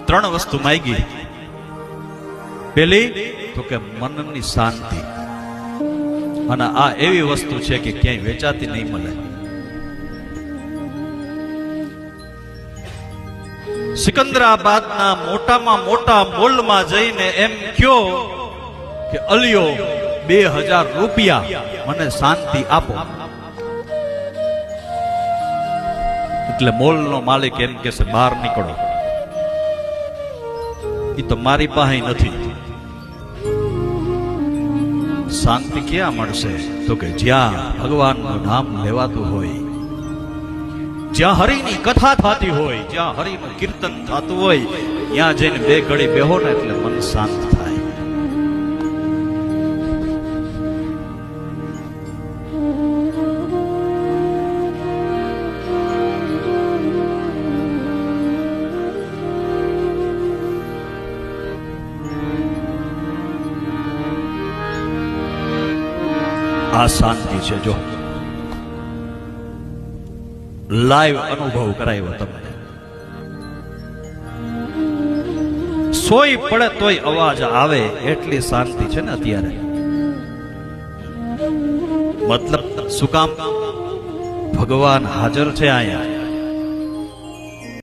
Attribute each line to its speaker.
Speaker 1: ત્રણ વસ્તુ માંગી. પેલી તો કે મનની શાંતિ, અને આ એવી વસ્તુ છે કે ક્યાંય વેચાતી નહીં મળે. સિકંદરાબાદના મોટામાં મોટા મોલમાં જઈને એમ કયો કે અલિયો 2000 રૂપિયા મને શાંતિ આપો. એટલે મોલનો માલિક એમ કે છે બહાર નીકળો, એ તો મારી પાસે નથી. શાંતિ ક્યાં મળશે? તો કે જ્યાં ભગવાનનું નામ લેવાતું હોય, જ્યાં હરિની કથા થતી હોય, જ્યાં હરિનું કીર્તન થતું હોય, ત્યાં જઈને બે ઘડી બેહો ને એટલે મન શાંત થાય. આ શાંતિ છે. જો લાઈવ અનુભવ કરાવ્યો તમને. સોઈ પડે તોય અવાજ આવે એટલી શાંતિ છે ને અત્યારે. મતલબ શું કામ? ભગવાન હાજર છે અહીંયા.